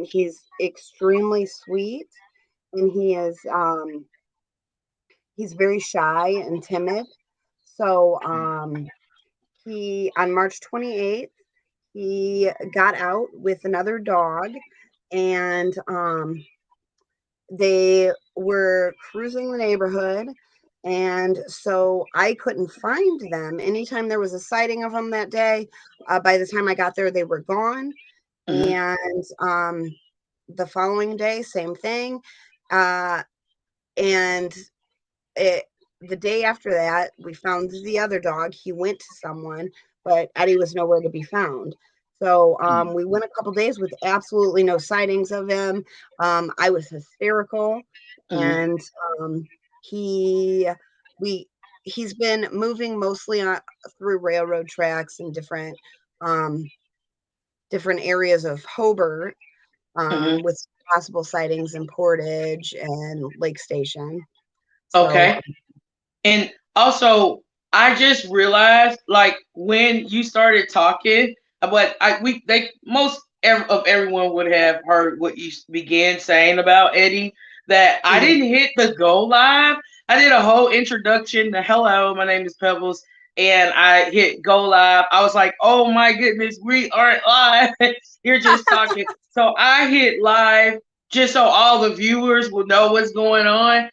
He's extremely sweet, and he's very shy and timid. So he on March 28th, he got out with another dog, and they were cruising the neighborhood. And so I couldn't find them. Anytime there was a sighting of them that day, by the time I got there, they were gone. Mhm. And the following day, same thing. Uh, and it, the day after that, we found the other dog. He went to someone, but Eddie was nowhere to be found. So we went a couple days with absolutely no sightings of him. I was hysterical, Mhm. and um, he we he's been moving mostly through railroad tracks and um, different areas of Hobart, Mhm. with possible sightings in Portage and Lake Station. So Okay. And also, I just realized, like, when you started talking, but I we they most of everyone would have heard what you began saying about Eddie. That I mhm. didn't hit the go live. I did a whole introduction to hello, my name is Pebbles, and I hit go live. I was like, oh my goodness, we aren't live. You're just talking. So I hit live just so all the viewers will know what's going on.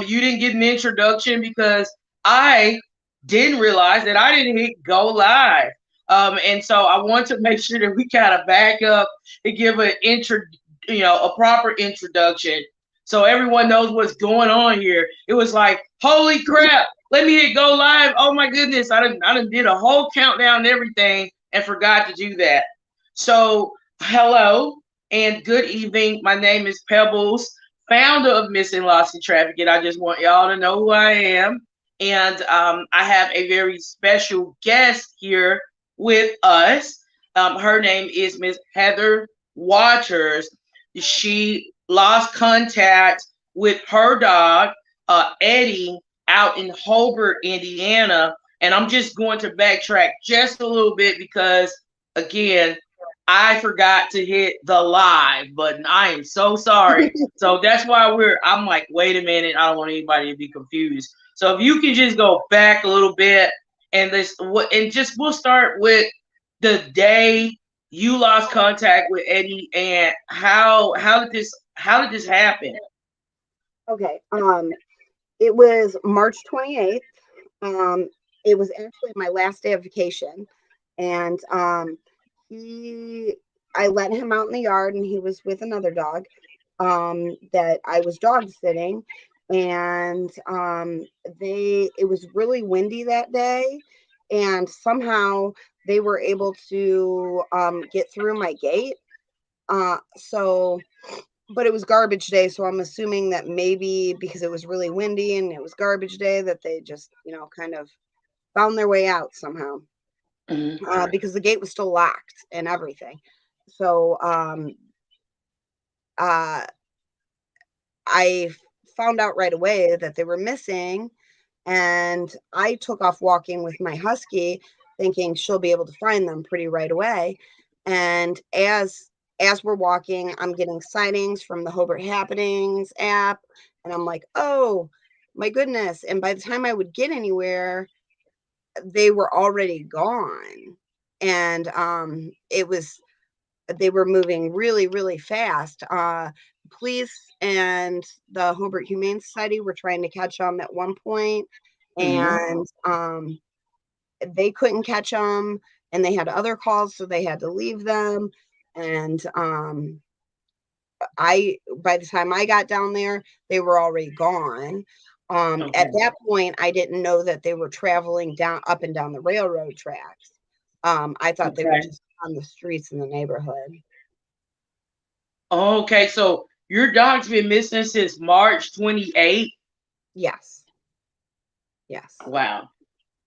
You didn't get an introduction because I didn't realize that I didn't hit go live. And so I want to make sure that we kind of back up and give a proper introduction, so everyone knows what's going on here. It was like, holy crap, let me hit go live. Oh my goodness, I done did a whole countdown and everything and forgot to do that. So hello and good evening. My name is Pebbles, founder of Missing Lost in Traffic, and I just want y'all to know who I am. And I have a very special guest here with us. Her name is Miss Heather Waters. She lost contact with her dog, Eddie, out in Hobart, Indiana. And I'm just going to backtrack just a little bit because, again, I forgot to hit the live button. I am so sorry. So that's why I'm like, wait a minute, I don't want anybody to be confused. So if you can just go back a little bit and just we'll start with the day you lost contact with Eddie and how did this happen? Okay. It was March 28th. Um, it was actually my last day of vacation, and he, I let him out in the yard, and he was with another dog. That I was dog sitting, and it was really windy that day, and somehow they were able to get through my gate. So but it was garbage day, so I'm assuming that maybe because it was really windy and it was garbage day that they just, kind of found their way out somehow. Mhm. Because the gate was still locked and everything. So uh, I found out right away that they were missing, and I took off walking with my husky, thinking she'll be able to find them pretty right away. And as we're walking, I'm getting sightings from the Hobart Happenings app, and I'm like, oh my goodness! And by the time I would get anywhere, they were already gone, and it was they were moving really, really fast. Police and the Hobart Humane Society were trying to catch them at one point, Mhm. and they couldn't catch them, and they had other calls, so they had to leave them. And by the time I got down there, they were already gone. At Okay. that point, I didn't know that they were traveling down up and down the railroad tracks. I thought they were Okay. just on the streets in the neighborhood. Okay. So your dog's been missing since March 28th. Yes, yes. Wow.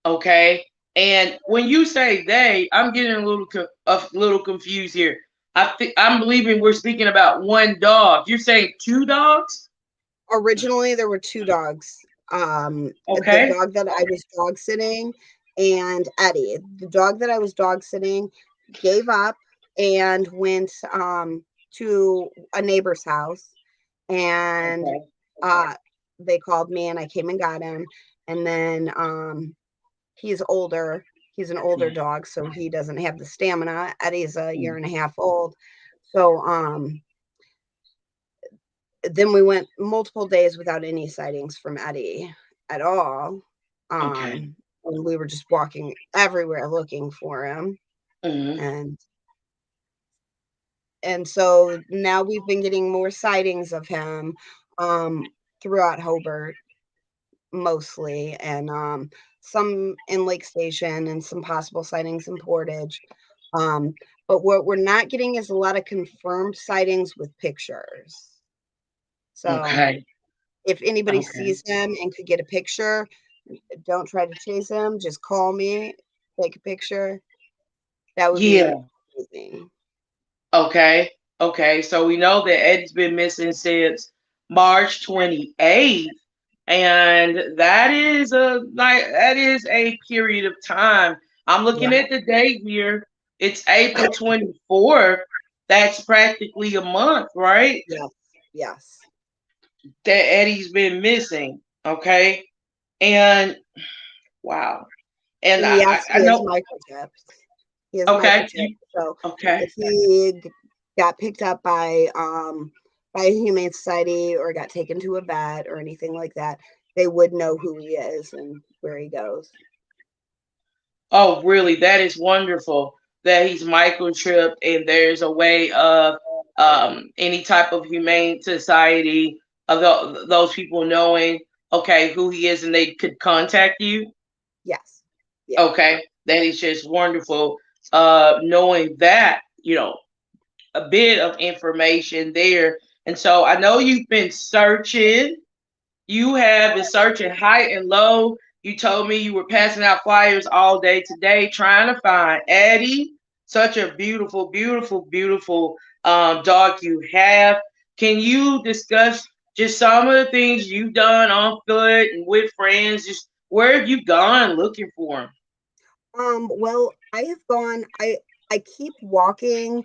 Okay. And when you say they, I'm getting a little confused here. I'm believing we're speaking about one dog. You're saying two dogs? Originally, there were two dogs. The Okay. dog that I was dog sitting and Eddie. The dog that I was dog sitting gave up and went. to a neighbor's house, and Okay. uh, they called me, and I came and got him. And then he's older. He's an older Yeah. dog, so he doesn't have the stamina. Eddie's a year Mm. and a half old. So then we went multiple days without any sightings from Eddie at all. Okay. And we were just walking everywhere looking for him. Hmm. And so now we've been getting more sightings of him um throughout Hobart mostly, and some in Lake Station, and some possible sightings in Portage. But what we're not getting is a lot of confirmed sightings with pictures. So Okay. if anybody Okay. sees him and could get a picture, don't try to chase him. Just call me, take a picture. That would be Yeah. amazing. Okay. Okay. So we know that Eddie's been missing since March 28th. And that is a period of time. I'm Yeah. looking at the date here. It's April 24th. That's practically a month, right? Yes. Yes. That Eddie's been missing. Okay. And wow. And And yes, I he is know. microchipped. He is Okay. microchipped. So Okay. if he got picked up by a humane society or got taken to a vet or anything like that, they would know who he is and where he goes. Oh, really? That is wonderful that he's microchipped and there's a way of any type of humane society of those people knowing, okay, who he is and they could contact you. Yes. Yeah. Okay. That is just wonderful. Knowing that, a bit of information there. And so I know you've been searching. You have been searching high and low. You told me you were passing out flyers all day today trying to find Eddie. Such a beautiful, beautiful, beautiful dog you have. Can you discuss just some of the things you've done on foot and with friends? Just where have you gone looking for him? Well, I have gone, I keep walking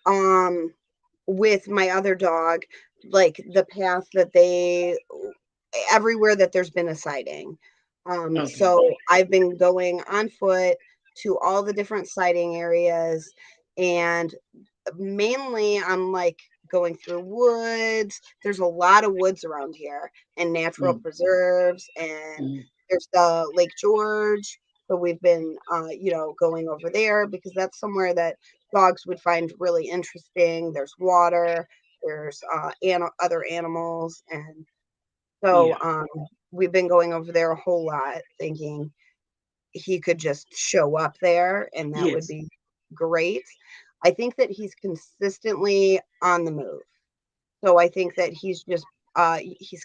um with my other dog, like the path that they everywhere that there's been a sighting. Okay. So I've been going on foot to all the different sighting areas, and mainly I'm like going through woods. There's a lot of woods around here and natural Mm, preserves, and mm, there's the Lake George. So we've been, going over there because that's somewhere that dogs would find really interesting. There's water, there's other animals, and so yeah. we've been going over there a whole lot, thinking he could just show up there and that would Yes. be great. I think that he's consistently on the move. So I think that he's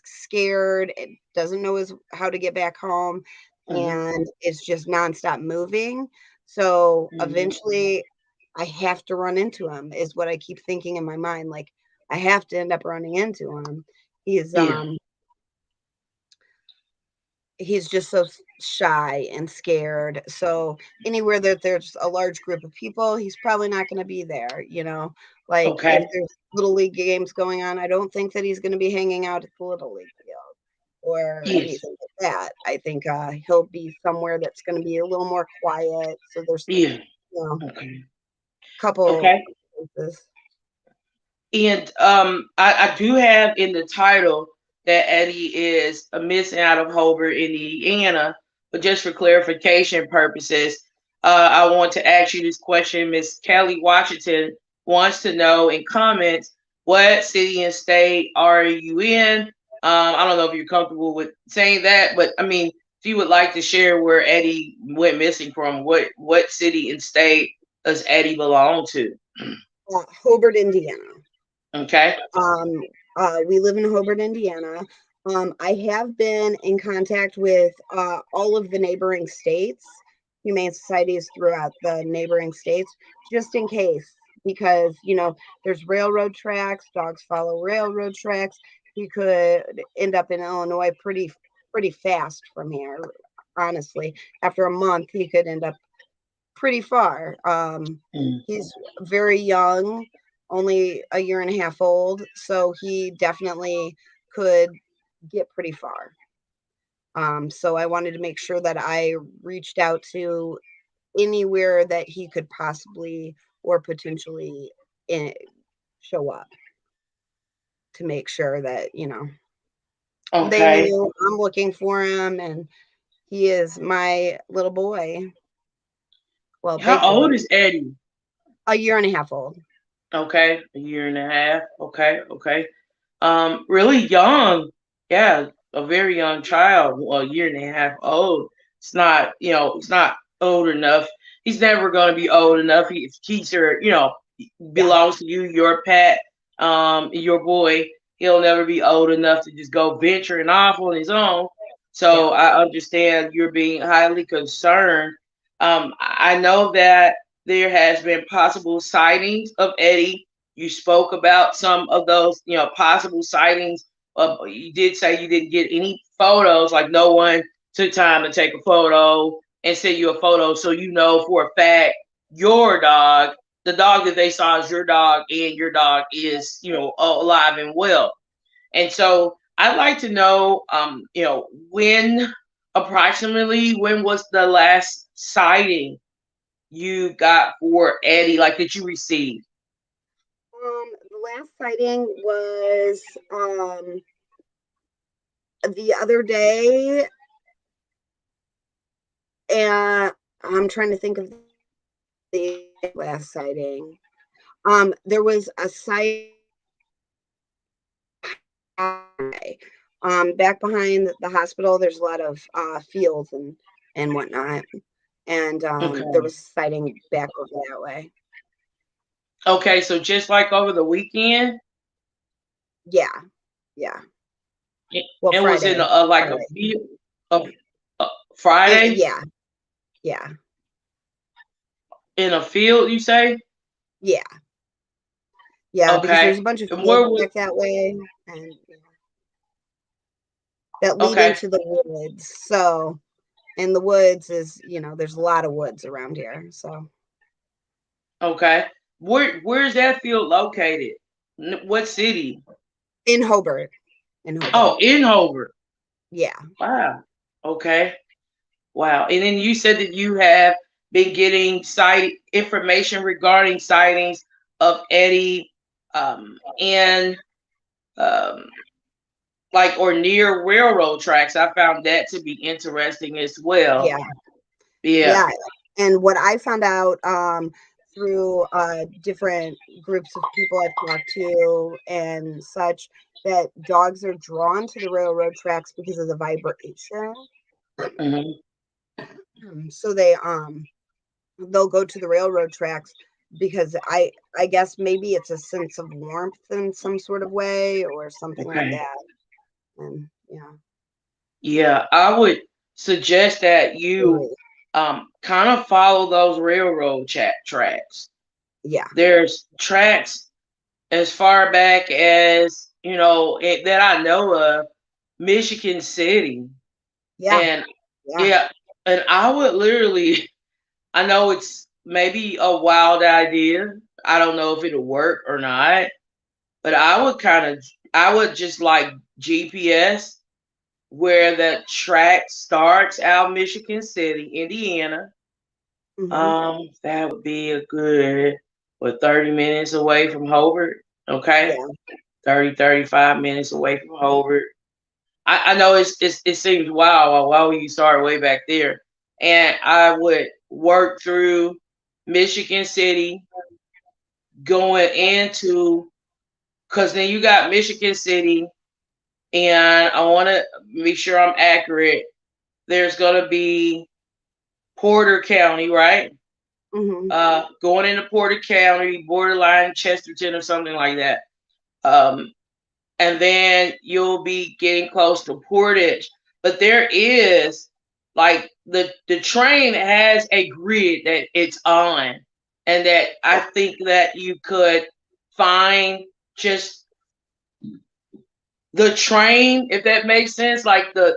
scared, and doesn't know how to get back home, Hmm. and it's just nonstop moving. So Hmm. eventually I have to run into him, is what I keep thinking in my mind. Like, I have to end up running into him. He's Yeah. um he's just so shy and scared. So anywhere that there's a large group of people, he's probably not going to be there. Like if Okay. there's little league games going on, I don't think that he's going to be hanging out at the little league field or Yes. anything like that. I think he'll be somewhere that's going to be a little more quiet. So there's, Yeah. you know, Okay. couple Okay. places. And I do have in the title that Eddie is a missing out of Hobart, Indiana. But just for clarification purposes, I want to ask you this question. Miss Kelly Washington wants to know in comments, what city and state are you in? I don't know if you're comfortable with saying that, but I mean, if you would like to share where Eddie went missing from, what city and state does Eddie belong to? Hobart, Indiana. Okay. Um, we live in Hobart, Indiana. I have been in contact with all of the neighboring states, humane societies throughout the neighboring states, just in case, because there's railroad tracks. Dogs follow railroad tracks. He could end up in Illinois pretty fast from here. Honestly, after a month, he could end up pretty far. Mm. He's very young. only a year and a half old, so he definitely could get pretty far. So I wanted to make sure that I reached out to anywhere that he could possibly or potentially in, show up to make sure that, they Okay. knew I'm looking for him and he is my little boy. Well, How big boy, old is Eddie? a year and a half old. Okay, a year and a half. Okay, okay. Really young. Yeah, a very young child. Well, a year and a half old. It's not, it's not old enough. He's never going to be old enough. If he's your, Yeah, belongs to you, your pet, your boy. He'll never be old enough to just go venturing off on his own. So yeah. I understand you're being highly concerned. I know that there has been possible sightings of Eddie. You spoke about some of those, possible sightings. You did say you didn't get any photos, like no one took time to take a photo and send you a photo, so you know for a fact your dog, the dog that they saw is your dog, and your dog is, alive and well. And so I'd like to know, when approximately when was the last sighting you got for Eddie, like that you received? The last sighting was the other day, and I'm trying to think of the last sighting. There was a sighting back behind the hospital. There's a lot of fields and whatnot, and there Okay. was sighting back over that way. Okay, so just like over the weekend, Yeah, yeah. it, Well, it was in Friday, a like a Friday. field of Friday Yeah, yeah, in a field, you say? yeah, yeah. Because Okay. there's a bunch of And fields where was back that way, and that lead okay, into the woods. So, and the woods is, there's a lot of woods around here. So, okay. Where's that field located? What city? in Hobart, in Hobart. Oh, in Hobart. Yeah, Wow. Okay. Wow. And then you said that you have been getting site information regarding sightings of Eddie in um, like or near railroad tracks. I found that to be interesting as well. yeah, Yeah. yeah. And what I found out through different groups of people I've talked to and such, that dogs are drawn to the railroad tracks because of the vibration. Hmm. So they'll go to the railroad tracks because I guess maybe it's a sense of warmth in some sort of way or something like Okay. that. And yeah, Yeah, I would suggest that you right. kind of follow those railroad tracks. Yeah, There's tracks as far back as that I know of, Michigan City, yeah, and yeah. yeah, and I would literally. I know it's maybe a wild idea. I don't know if it'll work or not, but I would just like GPS where the track starts out Michigan City, Indiana. Hmm. That would be a good 30 minutes away from Hobart. Okay. Yeah, 35 minutes away from Hobart. I know it seems wild. Why would you start way back there? And I would work through Michigan City, going into, because then you got Michigan City, and I want to make sure I'm accurate. There's gonna be Porter County, right? hmm, Going into Porter County, borderline Chesterton or something like that. Um, and then you'll be getting close to Portage. But there is like the train has a grid that it's on, and that I think that you could find just the train, if that makes sense, like the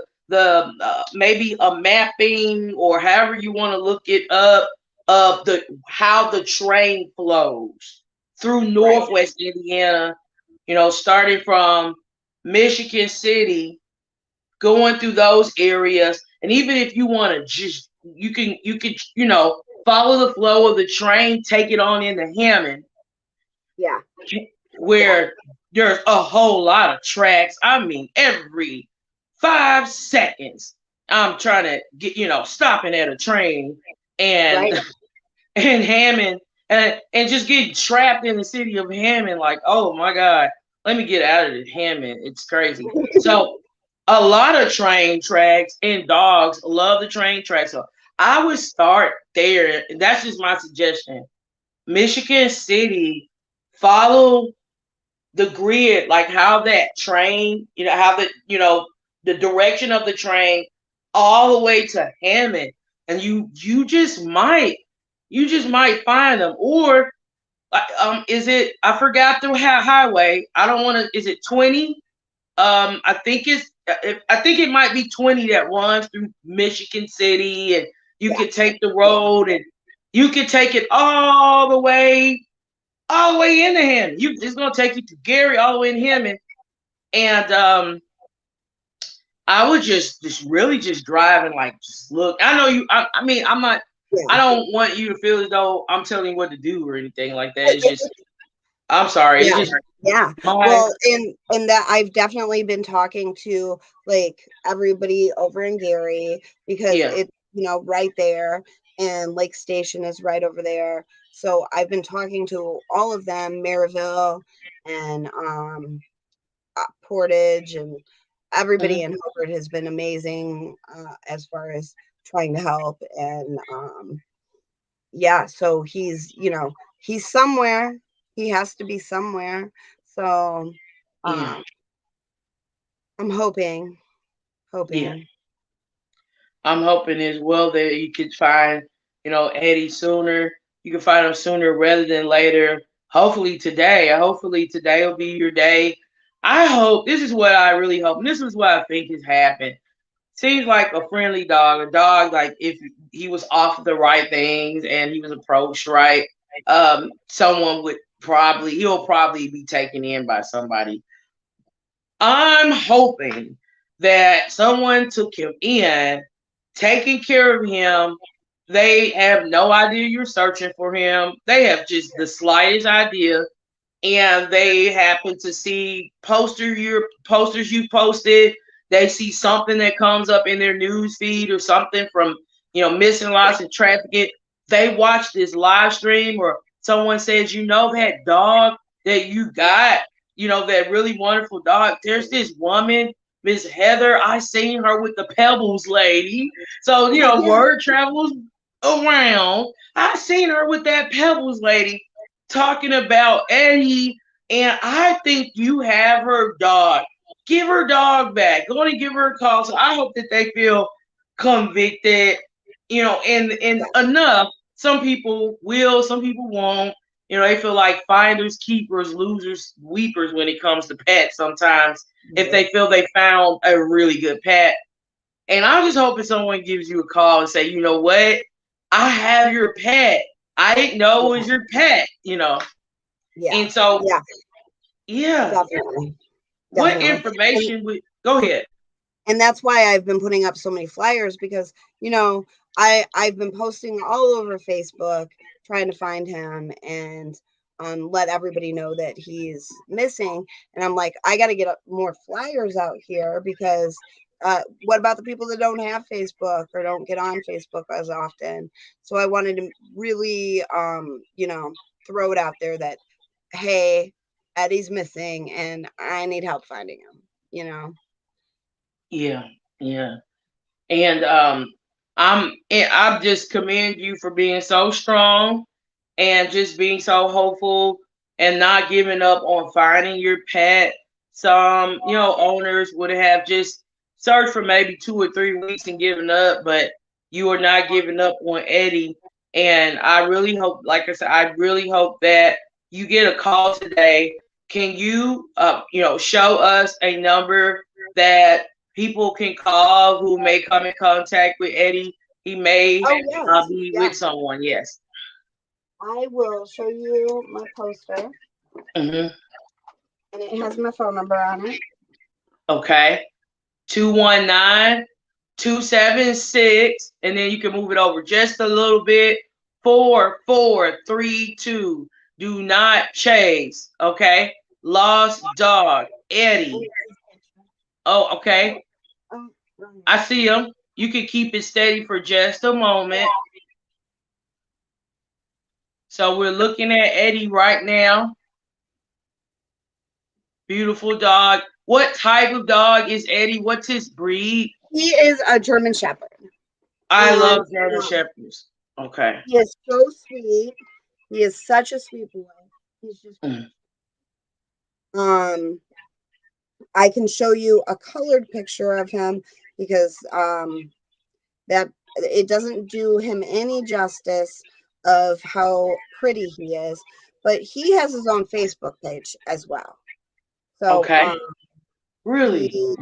maybe a mapping or however you want to look it up of the how the train flows through Right. Northwest Indiana, starting from Michigan City, going through those areas. And even if you want to just, you can follow the flow of the train, take it on into Hammond, Yeah. Yeah. where there's a whole lot of tracks. I mean, every 5 seconds, I'm trying to get, stopping at a train and Right. and Hammond and just getting trapped in the city of Hammond. Like, oh my God, let me get out of this Hammond. It's crazy. So a lot of train tracks and dogs love the train tracks. So I would start there. And that's just my suggestion. Michigan City, follow the grid, like how that train, how the direction of the train all the way to Hammond, and you just might find them. Or is it? I forgot the highway. I don't want to. Is it 20? I think I think it might be 20 that runs through Michigan City, and you Yeah. could take the Yeah. road and you could take it all the way into him. It's gonna take you to Gary all the way in him, and I would just really just drive and like just look. I know you. I mean, I'm not. I Yeah. don't want you to feel as though I'm telling you what to do or anything like that. It's just. I'm sorry. It's Yeah. just Yeah. my. Well, and that I've definitely been talking to like everybody over in Gary because Yeah. it's, right there, and Lake Station is right over there. So I've been talking to all of them, Maryville and Portage, and everybody Mhm. in Hobart has been amazing as far as trying to help. And yeah, so he's somewhere. He has to be somewhere. So Yeah. um I'm hoping, Yeah. hoping. I'm hoping as well that you could find, Eddie sooner. You can find him sooner rather than later. Hopefully today. Hopefully today will be your day. I hope this is what I really hope, and this is what I think has happened. Seems like a friendly dog, a dog like if he was off the right things and he was approached right, someone would he'll probably be taken in by somebody. I'm hoping that someone took him in, taking care of him. They have no idea you're searching for him. They have just the slightest idea, and they happen to see posters you posted. They see something that comes up in their news feed or something from missing lots and trafficking. They watch this live stream, or someone says, that dog that you got, that really wonderful dog. There's this woman, Miss Heather. I seen her with the Pebbles lady. So Yeah. word travels around. I seen her with that Pebbles lady talking about Eddie, and I think you have her dog. Give her dog back. Go and give her a call. So I hope that they feel convicted, and Yeah. enough. Some people will, some people won't. They feel like finders, keepers, losers, weepers when it comes to pets sometimes if Right. they feel they found a really good pet. And I'm just hoping someone gives you a call and say, you know what? I have your pet. I didn't know it Yeah. was your pet. Yeah. And so, Yeah. yeah, Definitely. what Definitely. And information would go ahead? and that's why I've been putting up so many flyers because I've been posting all over Facebook trying to find him and let everybody know that he's missing. And I'm like, I got to get more flyers out here because what about the people that don't have Facebook or don't get on Facebook as often? So I wanted to really, throw it out there that, hey, Eddie's missing and I need help finding him. Yeah, yeah. And I just commend you for being so strong and just being so hopeful and not giving up on finding your pet. Some, owners would have just searched for maybe 2 or 3 weeks and given up, but you are not giving up on Eddie. And I really hope, like I said, I really hope that you get a call today. Can you, show us a number that people can call who may come in contact with Eddie? He may Oh yes, be yeah. with someone. Yes. I will show you my poster, Mm-hmm. and it has my phone number on it. Okay. 219-276, and then you can move it over just a little bit. 4432. Do not chase. Okay. Lost dog. Oh, Eddie. Oh, okay. oh, right. I see him. You can keep it steady for just a moment. So we're looking at Eddie right now. Beautiful dog. What type of dog is Eddie? What's his breed? He is a German Shepherd, I and love German Shepherds. Okay. he is so sweet. He is such a sweet boy. He's just Mm. um. I can show you a colored picture of him because that it doesn't do him any justice of how pretty he is. But he has his own Facebook page as well. So Okay. Really? he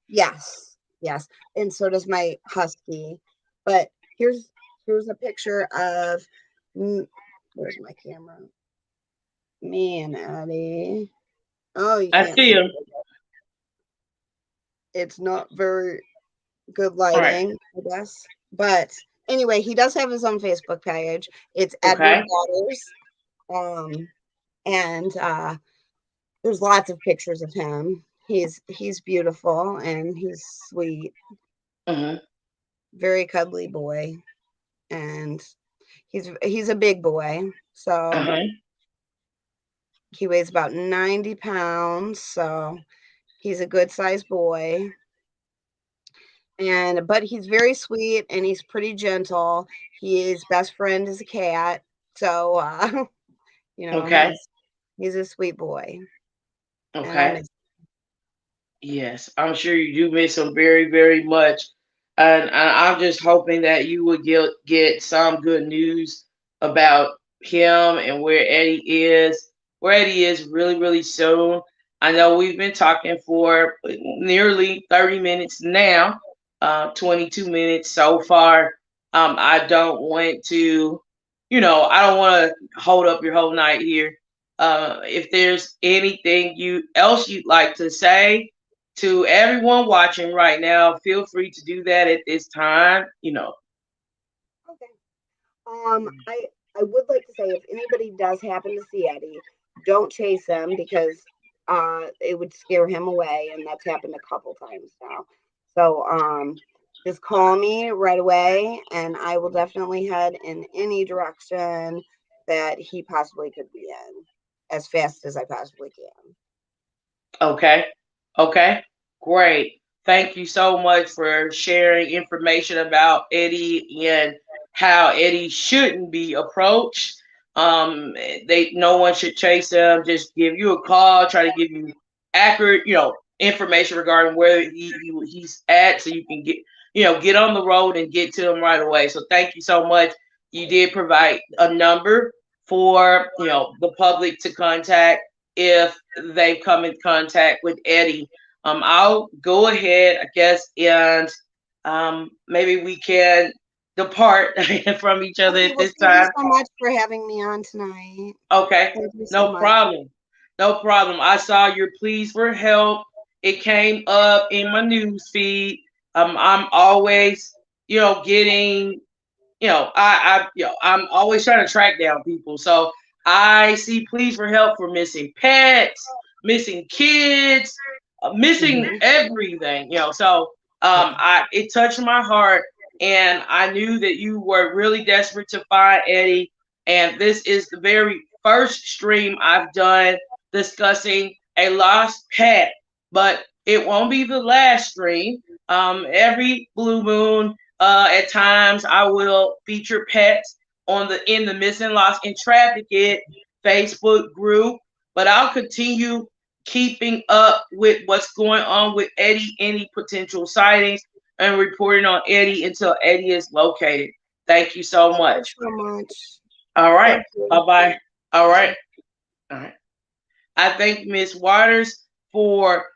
yes, yes, and so does my husky. But here's a picture of where's my camera? Me and Addie. Oh, you I can't see see him. it. It's not very good All right. lighting, I guess. But anyway, he does have his own Facebook page. It's Edward Okay. Waters. Um, and there's lots of pictures of him. He's beautiful and he's sweet, Mm-hmm. very cuddly boy, and he's a big boy. So Uh-huh. he weighs about 90 pounds. So he's a good sized boy. And but he's very sweet and he's pretty gentle. His best friend is a cat. So Okay. he's a sweet boy. And I Okay. miss Yes, I'm sure you do miss him very, very much, and I'm just hoping that you will get some good news about him and where Eddie is really, really soon. I know we've been talking for nearly 30 minutes now, 22 minutes so far. I don't want to, I don't want to hold up your whole night here. If there's anything else you'd like to say to everyone watching right now, feel free to do that at this time. okay. I would like to say if anybody does happen to see Eddie, don't chase him because it would scare him away, and that's happened a couple times now. So just call me right away, and I will definitely head in any direction that he possibly could be in as fast as I possibly can. Okay. Okay. Great. Thank you so much for sharing information about Eddie and how Eddie shouldn't be approached. No one should chase him. Just give you a call, try to give you accurate, information regarding where he's at, so you can get on the road and get to him right away. So thank you so much. You did provide a number for the public to contact if they come in contact with Eddie. I'll go ahead, I guess, and maybe we can depart from each other Okay, at well, this thank you time. so much for having me on tonight. Okay, Thank you so no much. problem. No problem. I saw your pleas for help. It came up in my news feed. I'm always, getting I'm always trying to track down people. So I see pleas for help for missing pets, missing kids, missing Mhm. everything. So Yeah. it touched my heart, and I knew that you were really desperate to find Eddie. And this is the very first stream I've done discussing a lost pet, but it won't be the last stream. Every blue moon, at times, I will feature pets in the Missing, Lost, and Trafficked Facebook group. But I'll continue keeping up with what's going on with Eddie, any potential sightings, and reporting on Eddie until Eddie is located. Thank you so Thank you much. so much. All right. Thank you. Bye bye. All Bye. right. All right. I thank Miss Waters for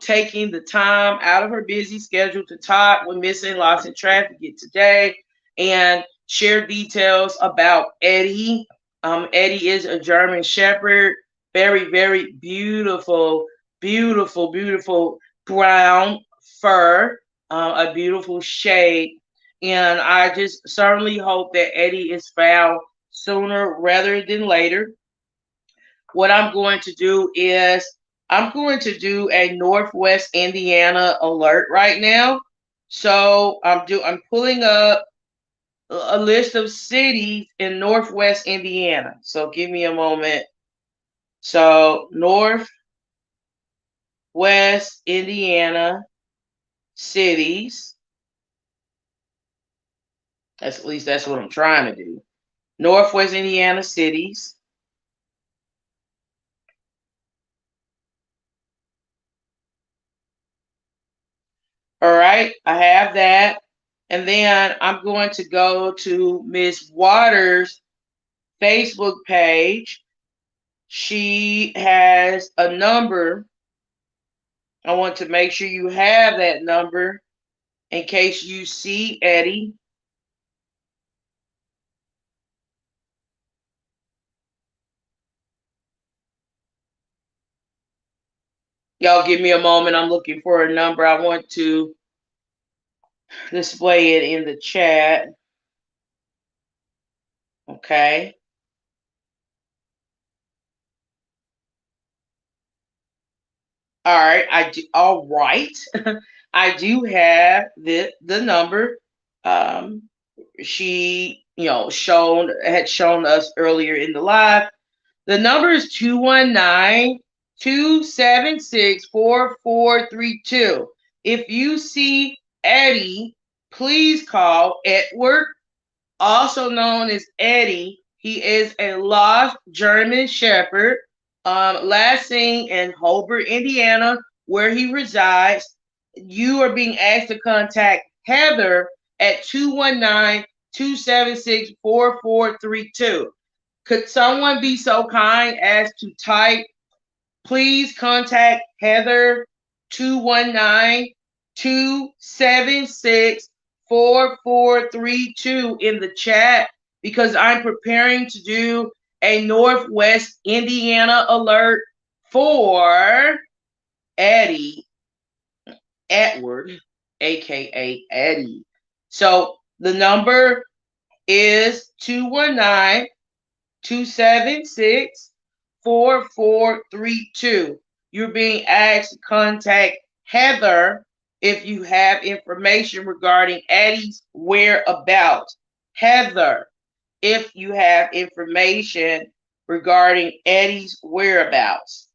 taking the time out of her busy schedule to talk with Missing, Lost, and Trafficked today and share details about Eddie. Eddie is a German Shepherd, very, very beautiful, beautiful, beautiful brown fur, a beautiful shade. And I just certainly hope that Eddie is found sooner rather than later. What I'm going to do is I'm going to do a Northwest Indiana alert right now. So I'm pulling up a list of cities in Northwest Indiana. So give me a moment. So Northwest Indiana cities. That's at least that's what I'm trying to do. Northwest Indiana cities. All right, I have that. And then I'm going to go to Miss Waters' Facebook page. She has a number. I want to make sure you have that number in case you see Eddie. Y'all give me a moment. I'm looking for a number. I want to display it in the chat. Okay. All right. All right. I do have the number. Um, she, had shown us earlier in the live. The number is 219-276-4432. If you see Eddie, please call Edward, also known as Eddie. He is a lost German Shepherd, last seen in Hobart, Indiana, where he resides. You are being asked to contact Heather at 219-276-4432. Could someone be so kind as to type, please contact Heather 219-276-4432 in the chat, because I'm preparing to do a Northwest Indiana alert for Eddie Edward, aka Eddie. So the number is 219-276-4432. You're being asked to contact Heather if you have information regarding Eddie's whereabouts. Heather, if you have information regarding Eddie's whereabouts.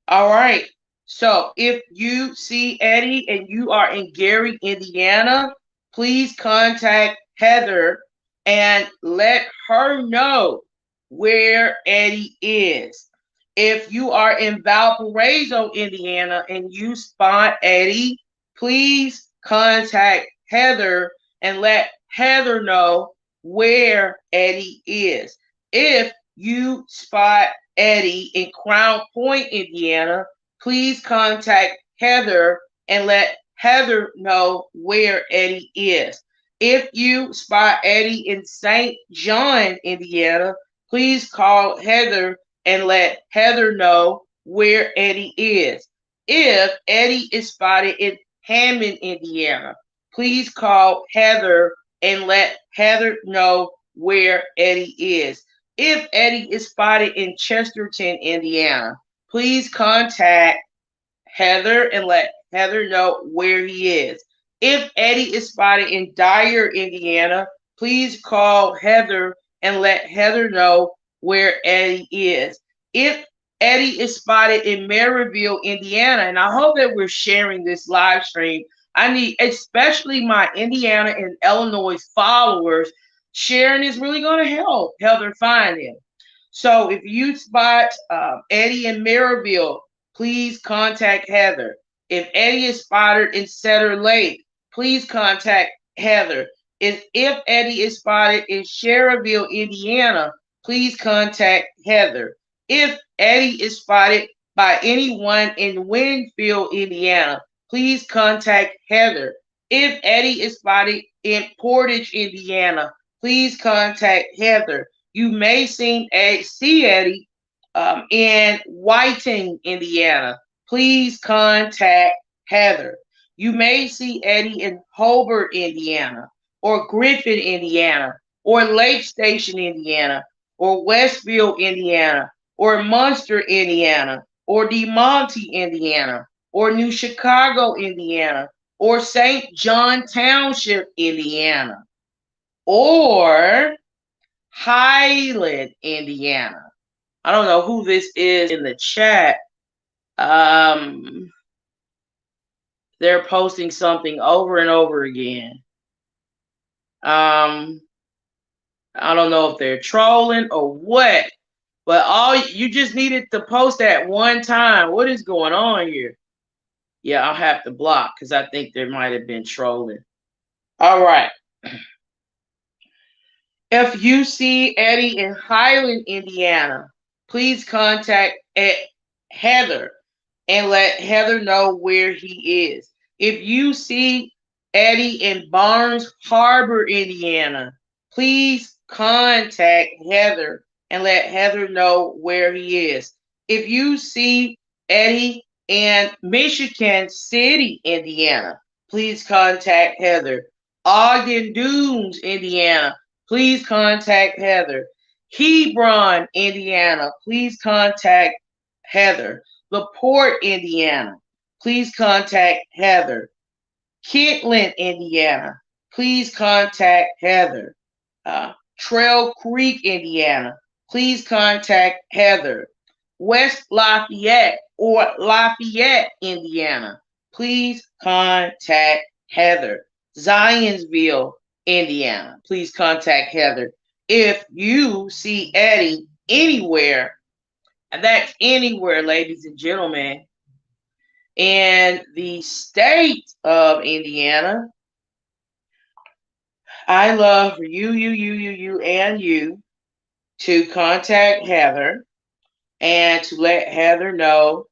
All right. So if you see Eddie and you are in Gary, Indiana, please contact Heather and let her know where Eddie is. If you are in Valparaiso, Indiana, and you spot Eddie, please contact Heather and let Heather know where Eddie is. If you spot Eddie in Crown Point, Indiana, please contact Heather and let Heather know where Eddie is. If you spot Eddie in St. John, Indiana, please call Heather and let Heather know where Eddie is. If Eddie is spotted in Hammond, Indiana, please call Heather and let Heather know where Eddie is. If Eddie is spotted in Chesterton, Indiana, please contact Heather and let Heather know where he is. If Eddie is spotted in Dyer, Indiana, please call Heather and let Heather know where Eddie is. If Eddie is spotted in Maryville, Indiana, and I hope that we're sharing this live stream. I need, especially my Indiana and Illinois followers, sharing is really going to help Heather find him. So if you spot Eddie in Maryville, please contact Heather. If Eddie is spotted in Cedar Lake, please contact Heather. If Eddie is spotted in Sherrville, Indiana, please contact Heather. If Eddie is spotted by anyone in Winfield, Indiana, please contact Heather. If Eddie is spotted in Portage, Indiana, please contact Heather. You may see Eddie in Whiting, Indiana. Please contact Heather. You may see Eddie in Hobart, Indiana, or Griffin, Indiana, or Lake Station, Indiana, or Westfield, Indiana, or Munster, Indiana, or DeMonte, Indiana, or New Chicago, Indiana, or St. John Township, Indiana, or Highland, Indiana. I don't know who this is in the chat. Um, they're posting something over and over again. I don't know if they're trolling or what, but all you just needed to post that one time. What is going on here? Yeah, I'll have to block because I think there might have been trolling. All right. If you see Eddie in Highland, Indiana, please contact Heather and let Heather know where he is. If you see Eddie in Barnes Harbor, Indiana, please contact Heather and let Heather know where he is. If you see Eddie in Michigan City, Indiana, please contact Heather. Ogden Dunes, Indiana, please contact Heather. Hebron, Indiana, please contact Heather. LaPorte, Indiana, please contact Heather. Kentland, Indiana, please contact Heather. Trail Creek, Indiana, please contact Heather. West Lafayette or Lafayette, Indiana, please contact Heather. Zionsville, Indiana, please contact Heather. If you see Eddie anywhere, and that's anywhere, ladies and gentlemen, in the state of Indiana, I love for you, and you to contact Heather and to let Heather know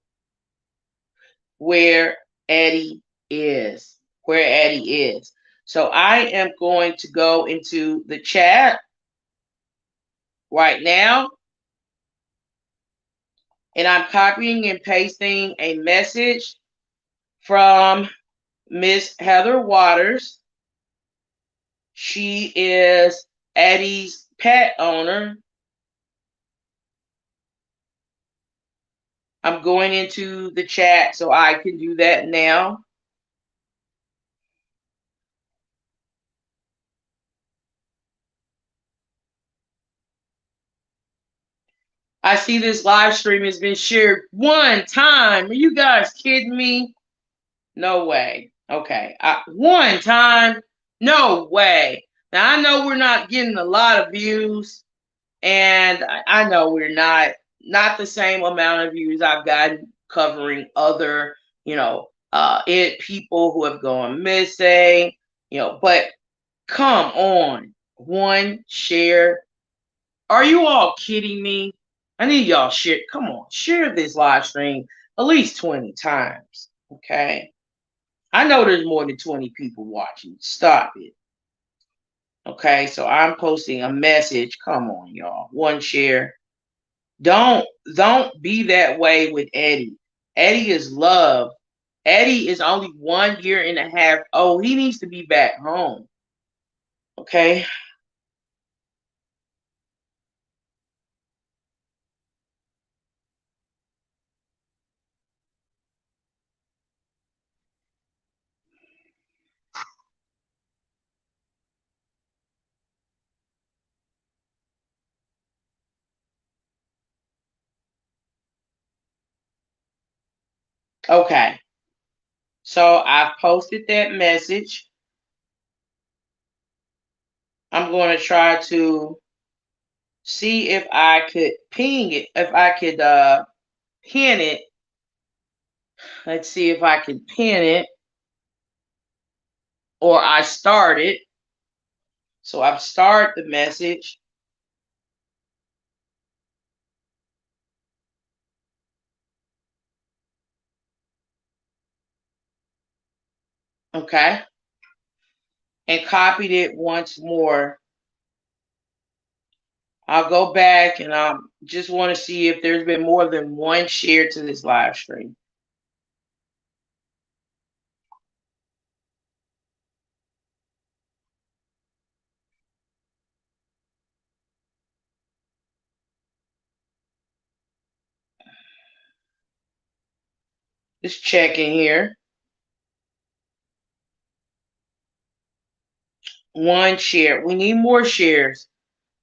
where Eddie is. Where Eddie is. So I am going to go into the chat right now, and I'm copying and pasting a message from Miss Heather Waters. She is Eddie's pet owner. I'm going into the chat so I can do that now. I see this live stream has been shared one time. Are you guys kidding me? No way. Okay. One time? No way. Now, I know we're not getting a lot of views, and I know we're not the same amount of views I've gotten covering other, people who have gone missing, but come on. One share. Are you all kidding me? I need y'all share. Come on, share this live stream at least 20 times. Okay. I know there's more than 20 people watching. Stop it. Okay, so I'm posting a message. Come on, y'all. One share. Don't be that way with Eddie. Eddie is loved. Eddie is only 1 year and a half. Oh, he needs to be back home. Okay. Okay. So I've posted that message. I'm going to try to see if I could ping it, if I could pin it. Let's see if I can pin it or I start it. So I've started the message. Okay. And copied it once more I'll go back and just want to see if there's been more than one share to this live stream. Just checking here. One share. We need more shares.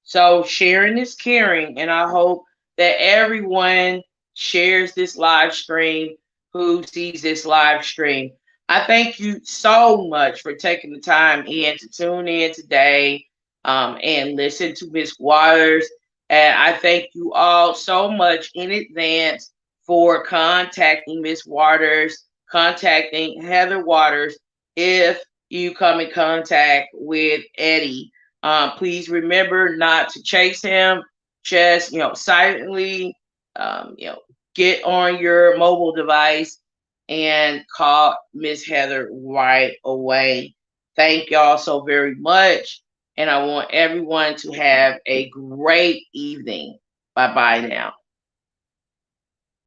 So sharing is caring, and I hope that everyone shares this live stream who sees this live stream. I thank you so much for taking the time in to tune in today and listen to Miss Waters. And I thank you all so much in advance for contacting Miss Waters, contacting Heather Waters if you come in contact with Eddie. Please remember not to chase him. Just silently, get on your mobile device and call Miss Heather right away. Thank y'all so very much, and I want everyone to have a great evening. Bye bye now.